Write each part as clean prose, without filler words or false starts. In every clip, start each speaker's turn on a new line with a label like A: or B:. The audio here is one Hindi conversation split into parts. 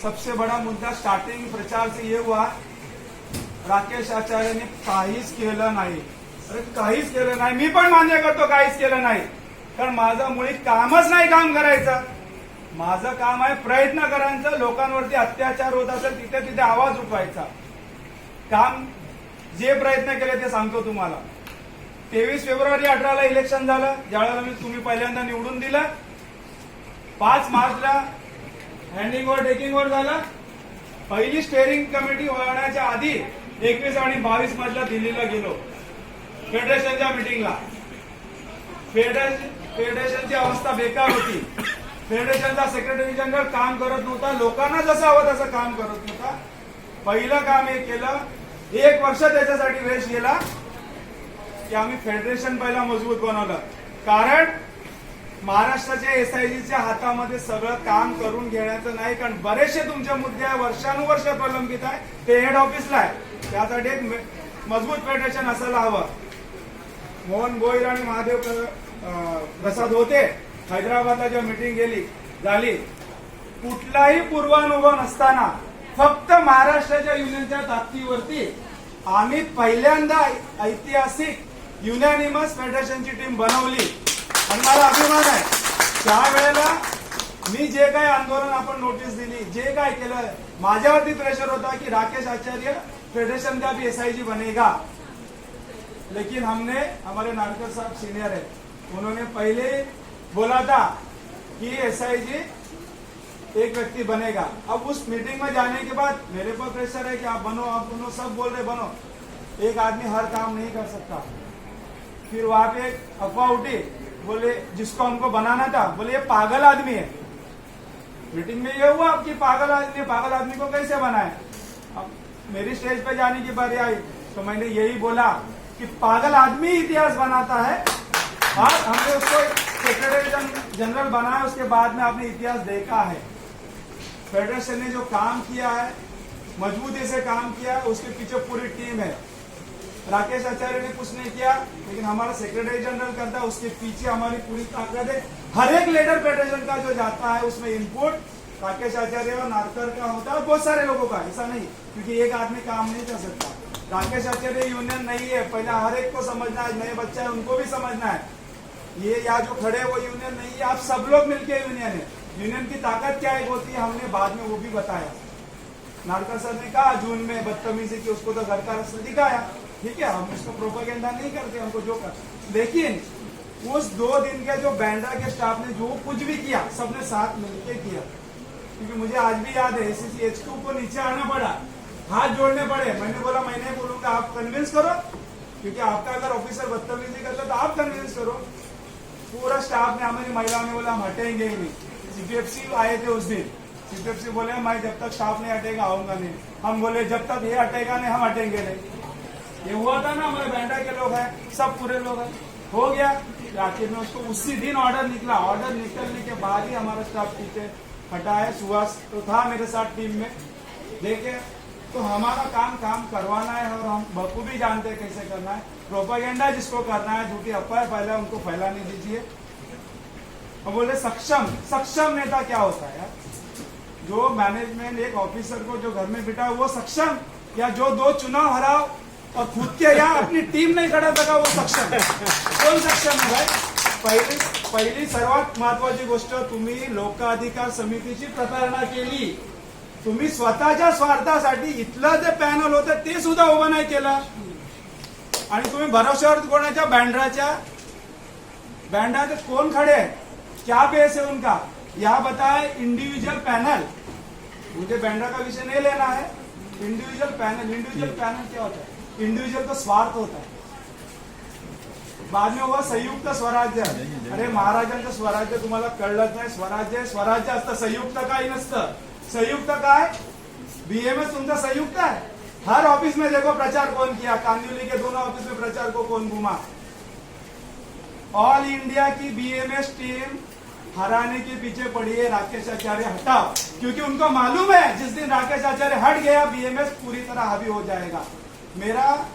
A: सबसे बड़ा मुद्दा स्टार्टिंग प्रचार से ये हुआ, राकेश आचार्यने काहीच केलं नाही. अरे काहीच केलं नाही, मी पण मान्य करतो काहीच केलं नाही, कारण माझं मुळी कामच नाही काम करायचं. माझं काम आहे प्रयत्न करायचं, लोकांवरती अत्याचार होत असेल तिथे तिथे आवाज उठवायचा. काम जे प्रयत्न केले ते सांगतो तुम्हाला. 23 फेब्रुवारी 18ला इलेक्शन झालं, ज्यावेळेला तुम्ही पहिल्यांदा निवडून दिलं. 5 मार्चला हँडिंग ओव्हर टेकिंग ओव्हर झालं. पहिली स्टेअरिंग कमिटी होण्याच्या आधी 21 आणि 22 मार्चला दिल्लीला गेलो फेडरेशनच्या मिटिंगला. फेडरेशनची अवस्था बेकार होती. फेडरेशनचा सेक्रेटरी जनरल काम करत नव्हता, लोकांना जसं हवं तसं काम करत नव्हता. पहिलं काम हे केलं, 1 वर्ष त्याच्यासाठी वेस्ट गेला की आम्ही फेडरेशन पहिला मजबूत बनवलं. कारण महाराष्ट्राच्या एसआयजीच्या हातामध्ये सगळं काम करून घेण्याचं नाही, कारण बरेचसे तुमचे मुद्दे वर्षानुवर्ष प्रलंबित आहे, ते हेड ऑफिसला आहे. त्यासाठी एक मजबूत फेडरेशन असायला हवं. मोहन गोयल आणि महादेव प्रसाद होते. हैदराबादला जेव्हा मीटिंग झाली, कुठलाही पूर्वानुभव नसताना फक्त महाराष्ट्राच्या युनियनच्या ताकदीवरती आम्ही पहिल्यांदा ऐतिहासिक युनॅनिमस फेडरेशनची टीम बनवली. आणि मला अभिमान आहे, त्यावेळेला मी जे काही आंदोलन आपण नोटीस दिली, जे काय केलं, माझ्यावरती प्रेशर होता की राकेश आचार्य फेडरेशन का भी एसआईजी बनेगा. लेकिन हमने, हमारे नारकर साहब सीनियर है, उन्होंने पहले बोला था कि एसआईजी एक व्यक्ति बनेगा. अब उस मीटिंग में जाने के बाद मेरे पर प्रेशर है कि आप बनो, सब बोल रहे बनो. एक आदमी हर काम नहीं कर सकता. फिर वहां पे एक अफवाह उठी, बोले जिसको हमको बनाना था, बोले ये पागल आदमी है. मीटिंग में ये हुआ कि पागल आदमी को कैसे बनाए. अब मेरी स्टेज पे जाने की बारी आई तो मैंने यही बोला कि पागल आदमी इतिहास बनाता है. और हमने उसको सेक्रेटरी जनरल बनाया, उसके बाद में आपने इतिहास देखा है. फेडरेशन ने जो काम किया है, मजबूती से काम किया, उसके पीछे पूरी टीम है. राकेश आचार्य ने कुछ नहीं किया, लेकिन हमारा सेक्रेटरी जनरल करता है, उसके पीछे हमारी पूरी ताकत है. हर एक लीडर फेडरेशन का जो जाता है उसमें इनपुट राकेश आचार्य और नारकर का होता है, बहुत सारे लोगों का. ऐसा नहीं क्योंकि एक आदमी काम नहीं कर सकता. राकेश आचार्य यूनियन नहीं है, पहले हर एक को समझना है. नए बच्चा है उनको भी समझना है. ये यहाँ जो खड़े वो यूनियन नहीं है, आप सब लोग मिलकर यूनियन है. यूनियन की ताकत क्या एक होती है, हमने बाद में वो भी बताया. नारकर सर ने कहा जून में बदतमीजी की, उसको तो घर का रास्ता दिखाया. ठीक है, हम उसको प्रोपेगेंडा नहीं करते, हमको जो कर. लेकिन उस 2 दिन के जो बैंड्रा के स्टाफ ने जो कुछ भी किया, सबने साथ मिलकर किया. क्योंकि मुझे आज भी याद है, एसीसी HQ को नीचे आना पड़ा, हाथ जोड़ने पड़े. मैंने बोला मैं नहीं बोलूंगा, आप कन्विंस करो, क्योंकि आपका अगर ऑफिसर बदतमीजी करता तो आप कन्विंस करो. पूरा स्टाफ ने, हमारी महिला ने बोला हम हटेंगे ही नहीं. CPFC आए थे उस दिन. CPFC बोले मैं जब तक स्टाफ नहीं हटेगा आऊंगा नहीं. हम बोले जब तक ये हटेगा नहीं हम हटेंगे नहीं. ये हुआ था ना, हमारे बैंड्रा के लोग हैं, सब पूरे लोग हैं. हो गया. आखिर में उसको उसी दिन ऑर्डर निकला. ऑर्डर निकलने के बाद ही हमारा स्टाफ पीछे हटा है. सुहास तो था मेरे साथ टीम में. देखे तो हमारा काम करवाना है, और हम बखूबी जानते हैं कैसे करना है. प्रोपेगेंडा जिसको करना है, झूठी अफवाह पहले उनको फैलाने दीजिए. और बोले सक्षम नेता क्या होता है यार? जो मैनेजमेंट एक ऑफिसर को जो घर में बिठा है वो सक्षम, या जो 2 चुनाव हराओ और खुद के यहाँ अपनी टीम नहीं खड़ा सका वो सक्षम? कोण सक्षम है भाई? पहिली सर्वात महत्वाची गोष्ट, तुम्ही लोकाधिकार समितीची प्रतारणा केली. तुम्ही स्वतःच्या स्वार्थासाठी इथलं जे पॅनल होतं ते सुद्धा उभं नाही केलं. आणि तुम्ही भरोश्यावर कोणाच्या बैंड्रा कौन खड़े हैं, क्या बेस है उनका, यह बताए. इंडिविजुअल पैनल, मुझे बैंड्रा का विषय नहीं लेना है. इंडिविजुअल पैनल क्या होता है? इंडिविजुअल तो स्वार्थ होता है. बाद में हुआ संयुक्त स्वराज्य. अरे महाराजांचं स्वराज्य तुम्हाला कळलंच नाही. स्वराज्य असतं, संयुक्त काही नसतं. संयुक्त काय? BMS तुमचा संयुक्त है. हर ऑफिस में देखो प्रचार कौन किया, कांदिवली के दोनों ऑफिस में प्रचार को कौन घुमा. ऑल इंडिया की BMS टीम हराने के पीछे पड़ी है. राकेश आचार्य हटाओ, क्योंकि उनको मालूम है जिस दिन राकेश आचार्य हट गया BMS पूरी तरह हावी हो जाएगा. मेरा,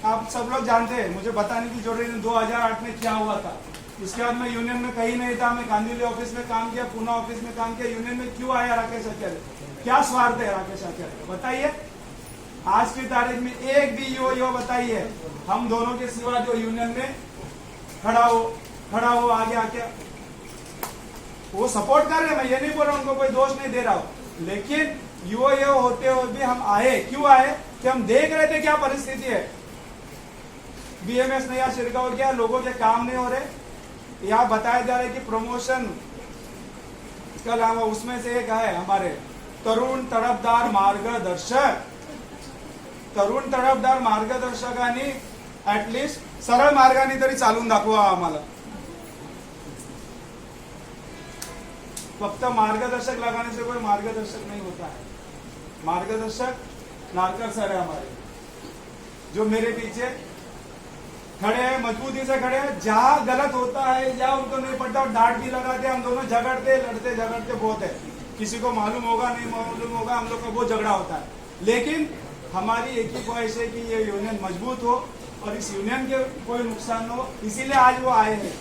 A: आप सब लोग जानते हैं, मुझे बताने की जरूरत नहीं, 2008 में क्या हुआ था. उसके बाद मैं यूनियन में कहीं नहीं था, मैं कांदिवली ऑफिस में काम किया, पूना ऑफिस में काम किया। यूनियन में क्यों आया राकेश आचार्य? क्या स्वार्थ है राकेश आचार्य का? बताइए। आज की तारीख में एक भी यो बताइए हम दोनों के सिवा जो यूनियन में खड़ा हो आगे आके वो सपोर्ट कर रहे हैं। मैं ये नहीं बोल रहा, उनको कोई दोष नहीं दे रहा हूं, लेकिन यो होते हुए भी हम आए। क्यों आए? कि हम देख रहे थे क्या परिस्थिति है। बीएमएस नया छिड़काव किया, लोगों के काम नहीं हो रहे। यहाँ बताया जा रहा है कि प्रमोशन कल हम उसमें से एक है हमारे तरुण तडफदार मार्गदर्शकांनी ऍटलिस्ट सरळ मार्गाने तरी चालून दाखवा आम्हाला। फक्त मार्गदर्शक लगाने से कोई मार्गदर्शक नहीं होता है। मार्गदर्शक नारकर सर है हमारे, जो मेरे पीछे खड़े हैं, मजबूती से खड़े हैं। जहां गलत होता है, जहां उनको नहीं पड़ता और डांट भी लगाते, हम दोनों लड़ते बहुत है। किसी को मालूम होगा नहीं मालूम होगा, हम लोग का वो झगड़ा होता है। लेकिन हमारी एक ही ख्वाहिश है कि ये यूनियन मजबूत हो और इस यूनियन के कोई नुकसान न हो। इसीलिए आज वो आए हैं,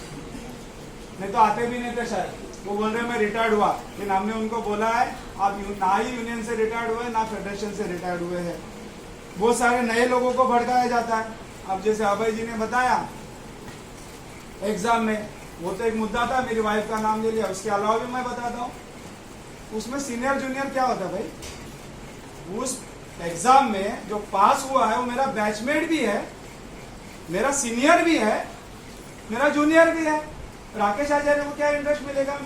A: नहीं तो आते भी नहीं थे शायद। वो बोल रहे मैं रिटायर्ड हुआ, लेकिन हमने उनको बोला है आप ना ही यूनियन से रिटायर्ड हुए ना फेडरेशन से रिटायर्ड हुए हैं। बहुत सारे नए लोगों को भड़काया जाता है। अब जैसे अभय जी ने बताया एग्जाम में, वो तो एक मुद्दा था, मेरी वाइफ का नाम ले लिया। उसके अलावा भी मैं बताता हूँ, उसमें सीनियर जूनियर क्या होता है भाई? उस एग्जाम में जो पास हुआ है वो मेरा बैचमेट भी है, मेरा सीनियर भी है, मेरा जूनियर भी है। राकेश आचार्य को क्या इंटरेस्ट मिलेगा?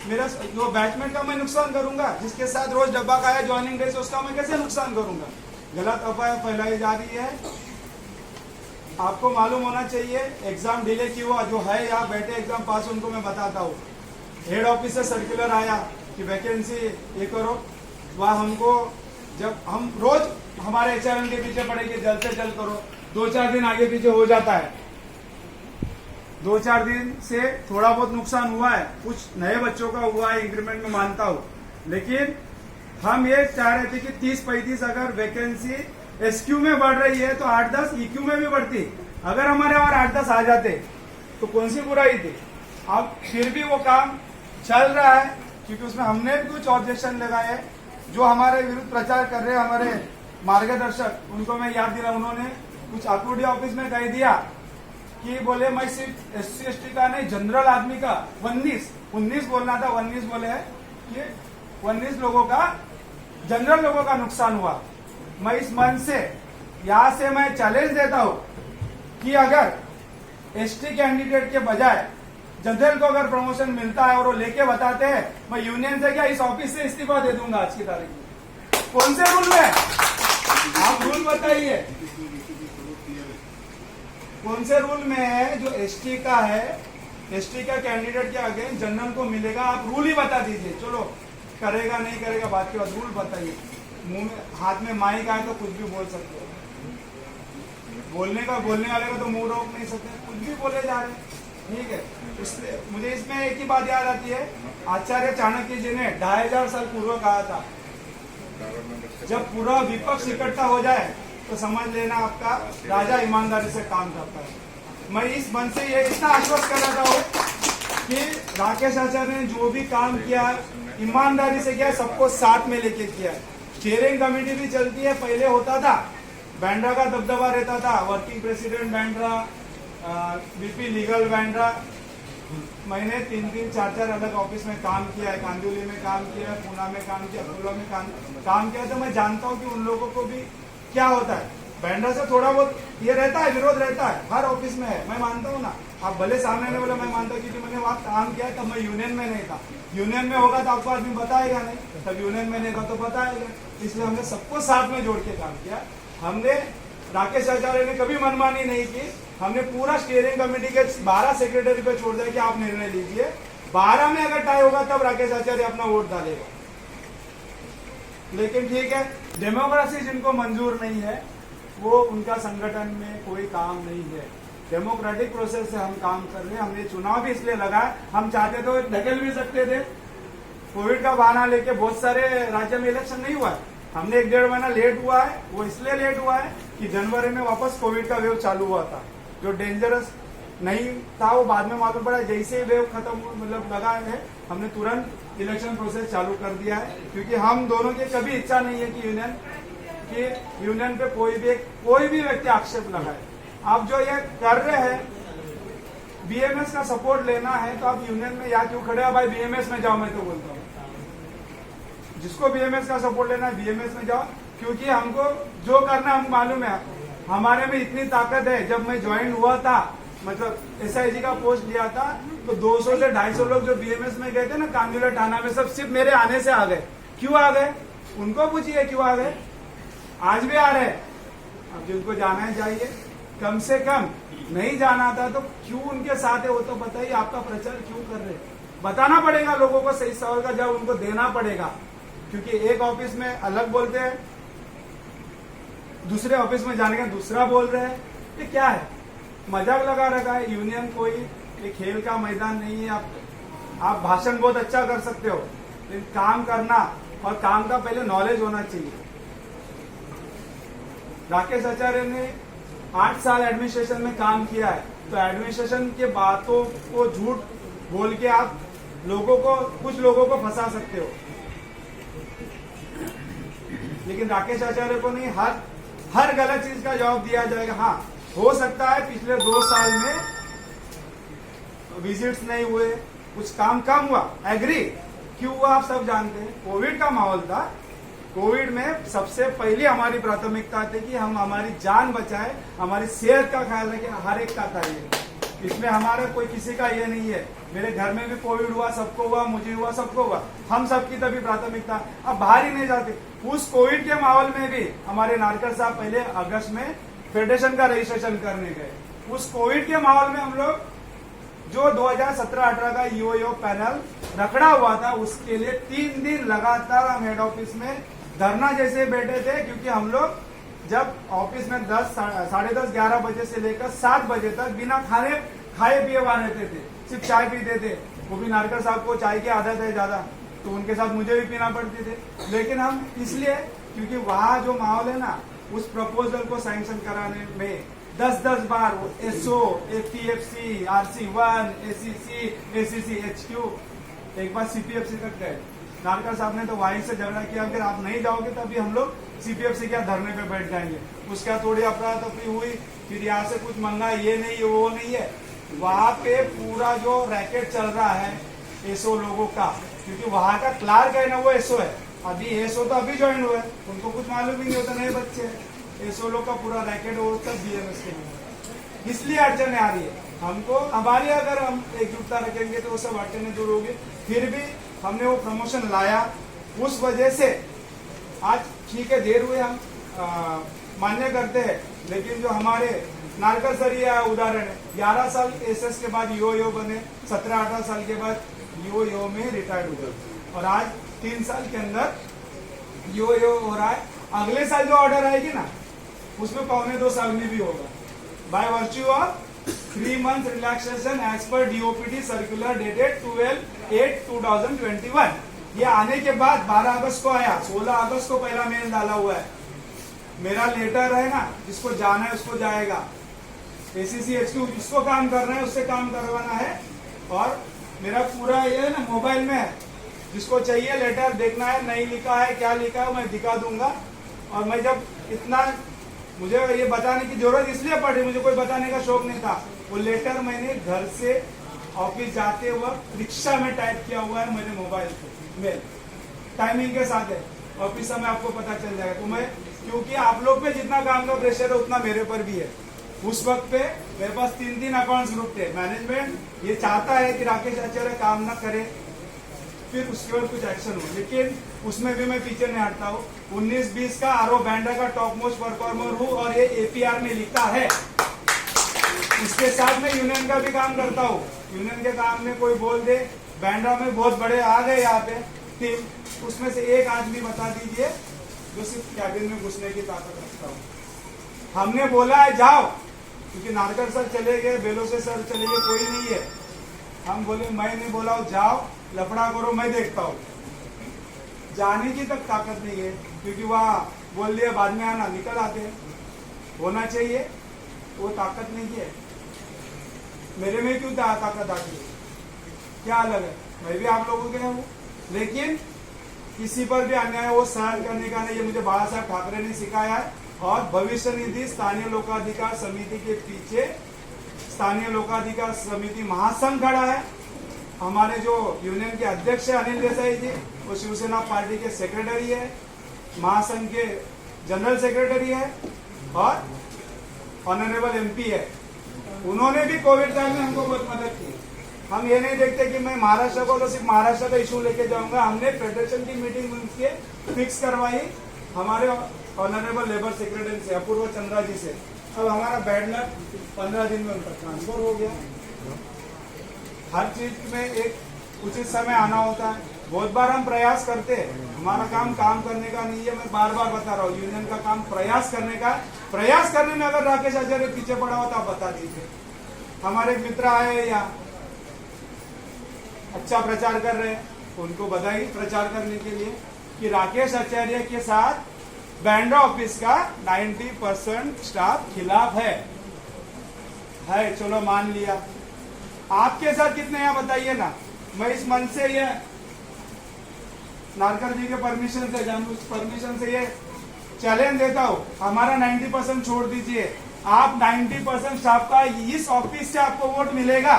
A: मेरा जो बैचमेट का मैं नुकसान करूंगा, जिसके साथ रोज डब्बा खाया ज्वाइनिंग डे से, उसका मैं कैसे नुकसान करूंगा? गलत अफवाह फैलाई जा रही है। आपको मालूम होना चाहिए एग्जाम डिले क्यों हुआ। जो है यहाँ बैठे एग्जाम पास, उनको मैं बताता हूँ। हेड ऑफिस से सर्कुलर आया कि वैकेंसी ये करो। वह हमको जब हम रोज हमारे एचआरएम के पीछे पड़े कि जल्द से जल्द करो, 2-4 दिन आगे पीछे हो जाता है। 2-4 दिन से थोड़ा बहुत नुकसान हुआ है, कुछ नए बच्चों का हुआ है, इंक्रीमेंट में मानता हूँ। लेकिन हम ये चाह रहे थे कि 30-35 अगर वैकेंसी एसक्यू में बढ़ रही है तो 8-10 ईक्यू में भी बढ़ती। अगर हमारे और 8-10 आ जाते तो कौन सी बुराई थी? अब फिर भी वो काम चल रहा है, क्योंकि उसमें हमने भी कुछ ऑब्जेक्शन लगाए। जो हमारे विरुद्ध प्रचार कर रहे हैं हमारे मार्गदर्शक, उनको मैं याद दिला, उन्होंने कुछ आकुर्डी ऑफिस में कह दिया कि बोले मैं सिर्फ SC/ST का नहीं, जनरल आदमी का 19 बोलना था, 19 बोले है कि 19 लोगों का, जनरल लोगों का नुकसान हुआ। मैं इस मंच से यहां से मैं चैलेंज देता हूं कि अगर ST कैंडिडेट के बजाय जनरल को अगर प्रमोशन मिलता है और वो लेके बताते हैं, मैं यूनियन से क्या इस ऑफिस से इस्तीफा दे दूंगा आज की तारीख में। कौन से रूल में? आप रूल बताइए, कौन से रूल में है जो ST का है, ST का कैंडिडेट के अगेंस्ट जनरल को मिलेगा? आप रूल ही बता दीजिए। चलो करेगा नहीं करेगा बात के बाद, रूल बताइए। मुंह में हाथ में माइक आए तो कुछ भी बोल सकते हो। बोलने वाले का तो मुंह रोक नहीं सकते, कुछ भी बोले जा रहे हैं, ठीक है। इसलिए मुझे इसमें एक ही बात याद आती है, आचार्य चाणक्य जी ने 2500 साल पूर्व कहा था, जब पूरा विपक्ष इकट्ठा हो जाए तो समझ लेना आपका राजा ईमानदारी से काम करता है। मैं इस मन से ये इतना आश्वस्त कर रहा हूँ कि राकेश आचार्य ने जो भी काम किया ईमानदारी से किया, सबको साथ में लेके किया। स्टीयरिंग कमेटी भी चलती है, पहले होता था बैंड्रा का दबदबा रहता था, working president Bandra, BP legal Bandra. मैंने 3-4 अलग ऑफिस में काम किया है, कांदिवली में काम किया है, पूना में काम किया, अकोला में काम किया, तो मैं जानता हूँ कि उन लोगों को भी क्या होता है। बैंड्रा से थोड़ा बहुत ये रहता है, विरोध रहता है, हर ऑफिस में है, मैं मानता हूँ ना। आप भले सामने नहीं बोले, मैं मानता हूँ क्योंकि मैंने वहाँ काम किया तब मैं यूनियन में नहीं था। यूनियन में होगा तो आपको आदमी बताएगा नहीं, तब यूनियन में नहीं था तो बताएगा। इसलिए हमने सबको साथ में जोड़ के काम किया। हमने राकेश आचार्य ने कभी मनमानी नहीं की। हमने पूरा स्टीयरिंग कमेटी के 12 सेक्रेटरी पे छोड़ दिया कि आप निर्णय लीजिए। 12 में अगर टाई होगा तब राकेश आचार्य अपना वोट डालेगा। लेकिन ठीक है, डेमोक्रेसी जिनको मंजूर नहीं है वो उनका संगठन में कोई काम नहीं है। डेमोक्रेटिक प्रोसेस से हम काम कर रहे हैं। हमने चुनाव भी इसलिए लगाया, हम चाहते तो ढकेल भी सकते थे। कोविड का बहाना लेके बहुत सारे राज्य में इलेक्शन नहीं हुआ है। हमने 1-1.5 महीना लेट हुआ है, वो इसलिए लेट हुआ है कि जनवरी में वापस कोविड का वेव चालू हुआ था, जो डेंजरस नहीं था, वो बाद में मालूम पड़ा। जैसे ही वेव खत्म मतलब लगा है, हमने तुरंत इलेक्शन प्रोसेस चालू कर दिया है, क्योंकि हम दोनों की कभी इच्छा नहीं है कि यूनियन पे कोई भी व्यक्ति आक्षेप लगाए। आप जो ये कर रहे हैं, बीएमएस का सपोर्ट लेना है तो आप यूनियन में या क्यों खड़े हो भाई, बीएमएस में जाओ। मैं तो बोलता हूँ जिसको बीएमएस का सपोर्ट लेना है बीएमएस में जाओ, क्योंकि हमको जो करना हम मालूम है, हमारे में इतनी ताकत है। जब मैं ज्वाइन हुआ था, मतलब एसआईजी का पोस्ट लिया था, तो 200 से 250 लोग जो बीएमएस में गए थे ना कांदुला थाना में, सब सिर्फ मेरे आने से आ गए। क्यों आ गए उनको पूछिए क्यों आ गए, आज भी आ रहे हैं। अब जिनको जाना है जाइए, कम से कम नहीं जाना था तो क्यों उनके साथ है वो तो बताइए। आपका प्रचार क्यों कर रहे, बताना पड़ेगा लोगों को, सही सवाल का जवाब उनको देना पड़ेगा। क्योंकि एक ऑफिस में अलग बोलते हैं, दूसरे ऑफिस में जाने का दूसरा बोल रहे हैं। ये क्या है, मजाक लगा रखा है। यूनियन कोई ये खेल का मैदान नहीं है। आप भाषण बहुत अच्छा कर सकते हो, लेकिन काम करना और काम का पहले नॉलेज होना चाहिए। राकेश आचार्य ने 8 साल एडमिनिस्ट्रेशन में काम किया है, तो एडमिनिस्ट्रेशन के बातों को झूठ बोल के आप कुछ लोगों को फंसा सकते हो, लेकिन राकेश आचार्य को नहीं, हर गलत चीज का जवाब दिया जाएगा। हाँ, हो सकता है पिछले 2 साल में विजिट्स नहीं हुए, कुछ काम कम हुआ, एग्री। क्यों हुआ आप सब जानते हैं, कोविड का माहौल था। कोविड में सबसे पहली हमारी प्राथमिकता थी कि हम हमारी जान बचाए, हमारी सेहत का ख्याल रखें, हर एक का चाहिए। इसमें हमारा कोई किसी का ये नहीं है। मेरे घर में भी कोविड हुआ, सबको हुआ, मुझे हुआ, सबको हुआ, हम सबकी तभी प्राथमिकता। अब बाहर ही नहीं जाते। उस कोविड के माहौल में भी हमारे नारकर साहब पहले अगस्त में फेडरेशन का रजिस्ट्रेशन करने गए। उस कोविड के माहौल में हम लोग जो 2017-18 का ईओ पैनल रखड़ा हुआ था, उसके लिए 3 दिन लगातार हम हेड ऑफिस में धरना जैसे बैठे थे। क्योंकि हम लोग जब ऑफिस में 10, 10:30, 11 बजे से लेकर 7 बजे तक बिना खाए पिए वहां रहते थे, सिर्फ चाय पीते थे। वो भी नारकर साहब को चाय की आदत है ज्यादा, तो उनके साथ मुझे भी पीना पड़ती थी। लेकिन हम इसलिए, क्योंकि वहां जो माहौल है ना, उस प्रपोजल को सैंक्शन कराने में 10-10 बार SO, APFC, RC1, ACC, ACC, HQ, एक बार CPFC तक गए। नारकर साहब ने तो वहीं से झगड़ा किया, अगर आप नहीं जाओगे तभी हम लोग CPFC क्या धरने पे बैठ जाएंगे। उसका थोड़ी अफरा तफरी हुई, फिर यहाँ से कुछ मंगा, ये नहीं है वो नहीं है। वहां पे पूरा जो रैकेट चल रहा है एसओ लोगों का, क्योंकि वहां का क्लार्क है ना, वो एसओ है। अभी एसओ तो अभी ज्वाइन हुए, उनको कुछ मालूम ही नहीं होता, नए बच्चे हैं। एसओ लोग का पूरा रैकेट वो सब बीएमएस के लिए, इसलिए अड़चने आ रही है हमको। हमारी अगर हम एकजुटता रखेंगे तो वो सब अड़चने दूर होगी। फिर भी हमने वो प्रमोशन लाया, उस वजह से आज ठीक है, देर हुए, हम मान्य करते हैं। लेकिन जो हमारे नारकर सर ये उदाहरण है, 11 साल एसएस के बाद ईओ बने, 17-18 साल के बाद ईओ में रिटायर्ड हुए, और आज 3 साल के अंदर ईओ हो रहा है। अगले साल जो ऑर्डर आएगी ना, उसमें 1.25-2 साल में भी होगा, by virtue of 3 months relaxation age पर DOPT सर्कुलर डेटेड 12/8/2021। ये आने के बाद 12 अगस्त को आया, 16 अगस्त को पहला मेल डाला हुआ है। मेरा लेटर है ना, जिसको जाना है उसको जाएगा। ACC HQ जिसको काम करना है उससे काम करवाना है, और मेरा पूरा ये ना मोबाइल में है। जिसको चाहिए लेटर देखना है, नहीं लिखा है, क्या लिखा है, मैं दिखा दूंगा। और मैं जब इतना, मुझे ये बताने की जरूरत इसलिए पड़ी, मुझे कोई बताने का शौक नहीं था। वो लेटर मैंने घर से ऑफिस जाते वक्त रिक्शा में टाइप किया हुआ है मेरे मोबाइल पे, मेल टाइमिंग के साथ है। ऑफिस में आपको पता चल जाएगा। तो मैं, क्योंकि आप लोग पे जितना काम का प्रेशर है उतना मेरे पर भी है। उस वक्त पे मेरे पास 3 अकाउंट्स ग्रुप थे। मैनेजमेंट ये चाहता है कि राकेश आचार्य काम ना करे, फिर उसके बाद कुछ एक्शन हो, लेकिन उसमें भी मैं पीछे नहीं हटता हूँ। 19-20 का आरओ बैंड्रा का टॉप मोस्ट परफॉर्मर हूँ, और ये APR में लिखा है। इसके साथ मैं यूनियन का भी काम करता हूँ। यूनियन के काम में कोई बोल दे, बैंड्रा में बहुत बड़े आ गए यहाँ पे टीम, उसमें से एक आदमी बता दीजिए जो सिर्फ कैबिन में घुसने की ताकत रखता हूँ। हमने बोला है जाओ, क्योंकि नारकर सर चले गए, बेलोसे सर चले गए, कोई नहीं है। हम बोले, मैं नहीं बोला जाओ लफड़ा करो, मैं देखता हूँ। जाने की तक ताकत नहीं है, क्योंकि वहाँ बोल दिया बाद में आना, निकल आते हैं। होना चाहिए, वो ताकत नहीं है। मेरे में क्यों ताकत आती है? क्या अलग है? मैं भी आप लोगों के हूँ, लेकिन किसी पर भी अन्याय वो सहन करने का नहीं। ये मुझे बाला साहब ठाकरे ने सिखाया है। और भविष्य निधि स्थानीय लोकाधिकार समिति के पीछे स्थानीय लोकाधिकार समिति महासंघ खड़ा है। हमारे जो यूनियन के अध्यक्ष है अनिल देसाई जी, वो शिवसेना पार्टी के सेक्रेटरी है, महासंघ के जनरल सेक्रेटरी है और ऑनरेबल एमपी है। उन्होंने भी कोविड टाइम में हमको बहुत मदद की। हम ये नहीं देखते कि मैं महाराष्ट्र को तो सिर्फ महाराष्ट्र का इशू लेके जाऊंगा। हमने फेडरेशन की मीटिंग उनके फिक्स करवाई हमारे ऑनरेबल लेबर सेक्रेटरी से, अपूर्व चंद्रा जी से। अब हमारा बैड लक 15 दिन में उनका ट्रांसफर हो गया। हर चीज में एक उचित समय आना होता है। बहुत बार हम प्रयास करते हैं, हमारा काम करने का नहीं है। मैं बार बार बता रहा हूँ, यूनियन का काम प्रयास करने का। प्रयास करने में अगर राकेश आचार्य पीछे पड़ा हो तो आप बता दीजिए। हमारे मित्र आए यहाँ अच्छा प्रचार कर रहे हैं, उनको बधाई प्रचार करने के लिए कि राकेश आचार्य के साथ बैंड्रा ऑफिस का 90% स्टाफ खिलाफ है। चलो मान लिया। आपके साथ कितने यहाँ बताइए ना। मैं इस मन से ये नारकर जी के परमिशन से ये चैलेंज देता हूँ, हमारा 90% छोड़ दीजिए। आप 90% स्टाफ का इस ऑफिस से आपको वोट मिलेगा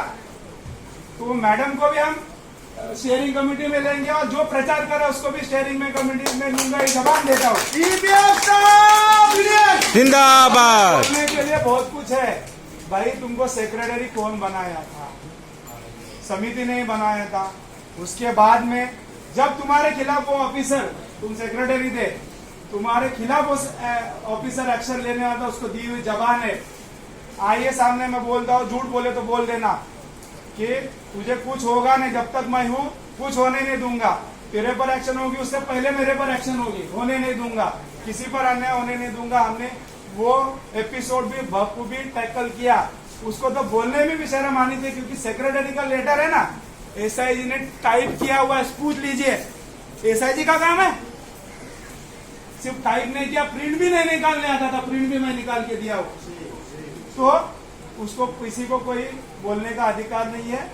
A: तो मैडम को भी हम शेयरिंग कमेटी में लेंगे और जो प्रचार करे उसको भी शेयरिंग में कमेटी में लूंगा। ये जबान देता हूँ।
B: जिंदाबाद।
A: बोलने के लिए बहुत कुछ है भाई। तुमको सेक्रेटरी कौन बनाया था? समिति ने ही बनाया था। उसके बाद में जब तुम्हारे खिलाफ वो ऑफिसर, तुम सेक्रेटरी थे, तुम्हारे खिलाफ उस ऑफिसर एक्शन लेने वाला था, उसको दी हुई जबान है। आइए सामने मैं बोलता हूँ, झूठ बोले तो बोल देना कि तुझे कुछ होगा नहीं जब तक मैं हूँ, कुछ होने नहीं दूंगा। तेरे पर एक्शन होगी, उससे पहले मेरे पर एक्शन होगी, होने नहीं दूंगा। किसी पर अन्याय होने नहीं दूंगा। हमने वो एपिसोड भी बखूबी टैकल किया। उसको तो बोलने में भी शर्म आनी थी क्योंकि सेक्रेटरी का लेटर है ना, एसआईजी ने टाइप किया हुआ है। पूछ लीजिए, एसआईजी का काम है। सिर्फ टाइप नहीं किया, प्रिंट भी नहीं निकालने आता था, प्रिंट भी मैं निकाल के दिया। तो उसको किसी को कोई बोलने का अधिकार नहीं है।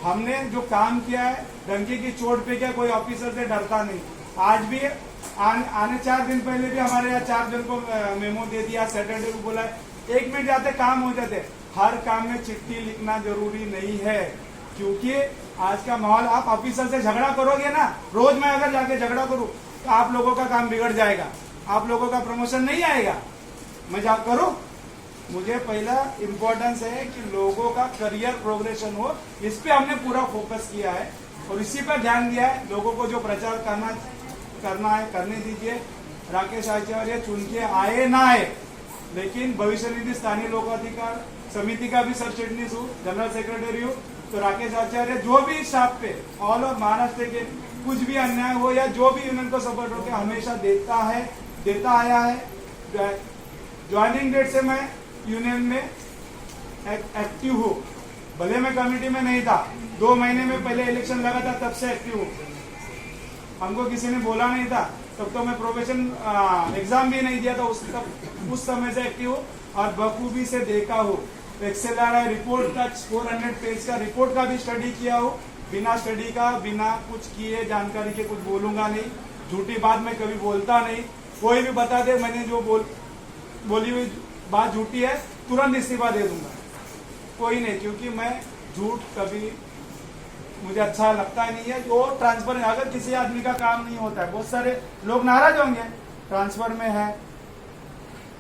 A: हमने जो काम किया है डंकी की चोट पे किया, कोई ऑफिसर से डरता नहीं। आज भी आने 4 दिन पहले भी हमारे यहाँ 4 जन को मेमो दे दिया। सैटरडे को बोला 1 मिनट जाते काम हो जाते। हर काम में चिट्ठी लिखना जरूरी नहीं है क्योंकि आज का माहौल, आप ऑफिसर से झगड़ा करोगे ना, रोज मैं अगर जाके झगड़ा करूं तो आप लोगों का काम बिगड़ जाएगा, आप लोगों का प्रमोशन नहीं आएगा। मैं जा करूं, मुझे पहला इम्पोर्टेंस है कि लोगों का करियर प्रोग्रेशन हो। इस पे हमने पूरा फोकस किया है और इसी पर ध्यान दिया है। लोगों को जो प्रचार करना है करने दीजिए। राकेश आचार्य चुन के आए ना आए, लेकिन भविष्य निधि स्थानीय लोकाधिकार समिति का भी सर चिटनीस हूँ, जनरल सेक्रेटरी हूँ। तो राकेश आचार्य जो भी स्टाफ पे ऑल ओवर महाराष्ट्र के कुछ भी अन्याय हो या जो भी यूनियन को सपोर्ट हो के हमेशा देता आया है। ज्वाइनिंग डेट से मैं यूनियन में एक्टिव हूँ, भले मैं कमेटी में नहीं था। 2 महीने में पहले इलेक्शन लगा था तब से एक्टिव हूँ। हमको किसी ने बोला नहीं था, तब तो मैं प्रोफेशन एग्जाम भी नहीं दिया था। उस समय से एक्टिव हूँ और बखूबी से देखा हूँ। एक्सेलआरआई रिपोर्ट का 400 पेज का रिपोर्ट का भी स्टडी किया हूँ। बिना स्टडी का, बिना कुछ किए जानकारी के कुछ बोलूंगा नहीं। झूठी बात मैं कभी बोलता नहीं। कोई भी बता दे मैंने जो बोली हुई बात झूठी है, तुरंत इस्तीफा दे दूंगा। कोई नहीं, क्योंकि मैं झूठ कभी मुझे अच्छा लगता ही नहीं है। जो ट्रांसफर, अगर किसी आदमी का काम नहीं होता है, बहुत सारे लोग नाराज होंगे, ट्रांसफर में है,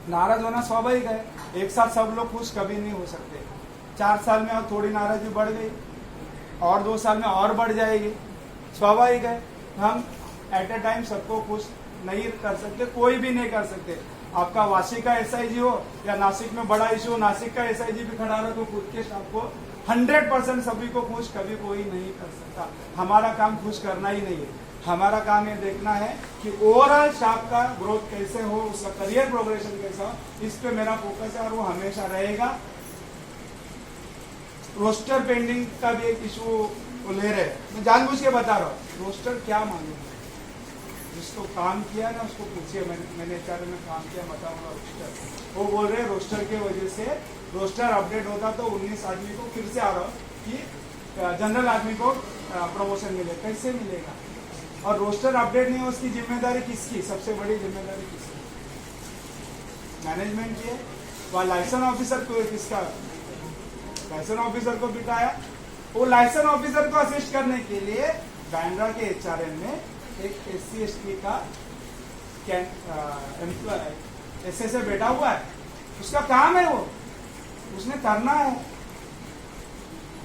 A: नाराज होना स्वाभाविक है। एक साथ सब लोग खुश कभी नहीं हो सकते। 4 साल में और थोड़ी नाराजगी बढ़ गई और 2 साल में और बढ़ जाएगी, स्वाभाविक है। हम एट ए टाइम सबको खुश नहीं कर सकते, कोई भी नहीं कर सकते। आपका वाशी का एसआईजी हो या नासिक में बड़ा इशू हो, नासिक का एसआईजी भी खड़ा रहा तो खुद के स्टाफ को 100% सभी को खुश कभी कोई नहीं कर सकता। हमारा काम खुश करना ही नहीं है। हमारा काम ये देखना है कि ओवरऑल स्टाफ का ग्रोथ कैसे हो, उसका करियर प्रोग्रेशन कैसा हो, इस पे मेरा फोकस है और वो हमेशा रहेगा। रोस्टर पेंडिंग का भी एक इशू ले रहे, मैं जानबूझ के बता रहा हूँ। रोस्टर क्या मालूम, जिसको काम किया ना उसको पूछिए, मैंने एचआरएम में काम किया, बताऊंगा रोस्टर। वो बोल रहे रोस्टर के वजह से रोस्टर अपडेट होता तो 19 आदमी को फिर से आ रहा कि जनरल आदमी को प्रमोशन मिले, कैसे मिलेगा? और रोस्टर अपडेट नहीं है, उसकी जिम्मेदारी किसकी? सबसे बड़ी जिम्मेदारी किसकी? मैनेजमेंट की है। वह लाइसेंस ऑफिसर को किसका? लाइसेंस ऑफिसर को बिठाया। वो लाइसेंस ऑफिसर को असिस्ट करने के लिए बांद्रा के एचआरएम में एक SC/ST का एसएसए बैठा हुआ है, उसका काम है वो, उसने करना है।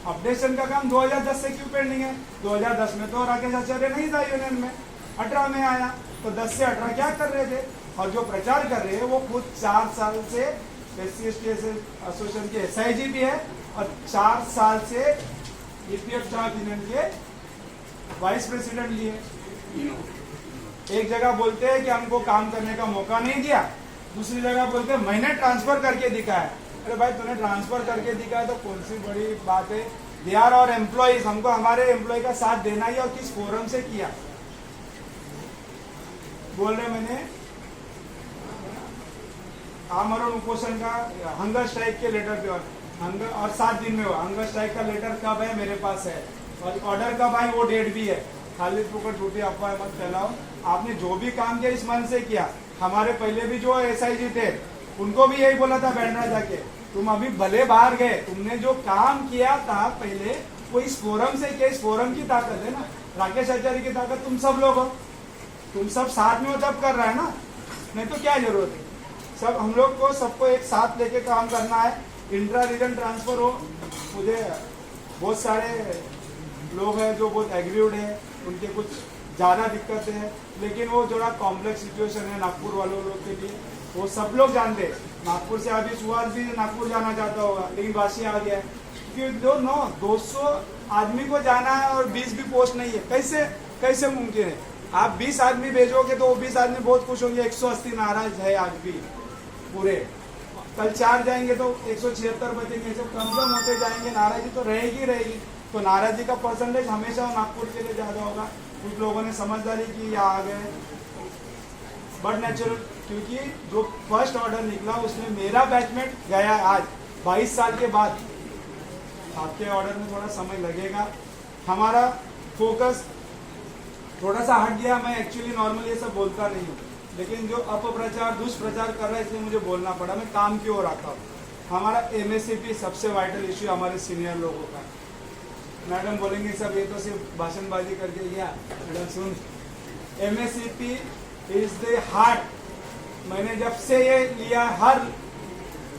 A: अपडेशन का काम 2010 से क्यों पेंडिंग है? 2010 में तो राकेश आचार्य नहीं था यूनियन में, 18 में आया, तो 10 से 18 क्या कर रहे थे? और जो प्रचार कर रहे हैं वो खुद 4 साल से SC/ST एसोसिएशन के SIG भी है और 4 साल से EPF स्टाफ यूनियन के वाइस प्रेसिडेंट लिए। एक जगह बोलते हैं कि हमको काम करने का मौका नहीं दिया, दूसरी जगह बोलते हैं मैंने ट्रांसफर करके दिखाया। अरे भाई तूने ट्रांसफर करके दिखाया तो कौन सी बड़ी बात है? दे आर और एम्प्लॉइज, हमको हमारे एम्प्लॉय का साथ देना ही, और किस फोरम से किया? बोल रहे मैंने आमरण उपोषण का हंगर स्ट्राइक के लेटर पे हंगर, और 7 दिन में हुआ। हंगर स्ट्राइक का लेटर कब है? मेरे पास है, और ऑर्डर कब है? वो डेट भी है। खाली फुकट झूठी अफवाह मत फैलाओ। आपने जो भी काम किया इस मन से किया। हमारे पहले भी जो SIG थे उनको भी यही बोला था बांद्रा जाके, तुम अभी भले बाहर गए, तुमने जो काम किया था पहले वो इस फोरम से किया। इस फोरम की ताकत है ना, राकेश आचार्य की ताकत तुम सब लोग हो, तुम सब साथ में हो तब कर रहा है ना, नहीं तो क्या जरूरत है? सब हम लोग को सबको एक साथ लेके काम करना है। इंट्रा रीजन ट्रांसफर हो, मुझे बहुत सारे लोग हैं जो बहुत एग्रीड है, उनके कुछ ज़्यादा दिक्कत है, लेकिन वो थोड़ा कॉम्प्लेक्स सिचुएशन है नागपुर वालों लोग के लिए, वो सब लोग जानते हैं। नागपुर से अभी सुहास भी नागपुर जाना चाहता होगा, लेकिन वाशी आ गया है क्योंकि 200 आदमी को जाना है और 20 भी पोस्ट नहीं है। कैसे मुमकिन है? आप 20 आदमी भेजोगे तो वो 20 आदमी बहुत खुश होंगे। 180 नाराज है आज भी पूरे, कल 4 जाएंगे तो 176 बचेंगे, सब कम होते जाएंगे, नाराजी तो रहेगी। तो नाराजी का परसेंटेज हमेशा नागपुर के लिए ज्यादा होगा। कुछ लोगों ने समझदारी की या आ गए, बट नेचुरल, क्योंकि जो फर्स्ट ऑर्डर निकला उसमें मेरा बैचमेट गया आज 22 साल के बाद। आपके ऑर्डर में थोड़ा समय लगेगा, हमारा फोकस थोड़ा सा हट गया। मैं एक्चुअली नॉर्मली ये सब बोलता नहीं हूँ, लेकिन जो अपप्रचार दुष्प्रचार कर रहा है इसलिए मुझे बोलना पड़ा। मैं काम की ओर आता हूँ। हमारा MSCP सबसे वाइटल इश्यू हमारे सीनियर लोगों का। मैडम बोलेंगे सब ये तो सिर्फ भाषणबाजी करके गया। Madam soon, MSCP is the heart. मैंने जब से ये लिया, हर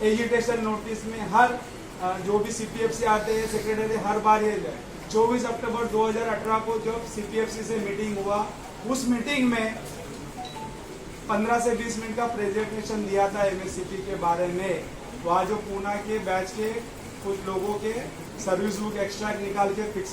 A: एजिटेशन नोटिस में, हर जो भी CPFC आते हैं सेक्रेटरी, हर बार ये 24 अक्टूबर 2018 को जब CPFC से मीटिंग हुआ, उस मीटिंग में 15 से 20 मिनट का प्रेजेंटेशन दिया था MSCP के बारे में। वहाँ जो पूना के बैच के कुछ लोगों के सर्विस बुक एक्स्ट्रा निकाल के फिक्स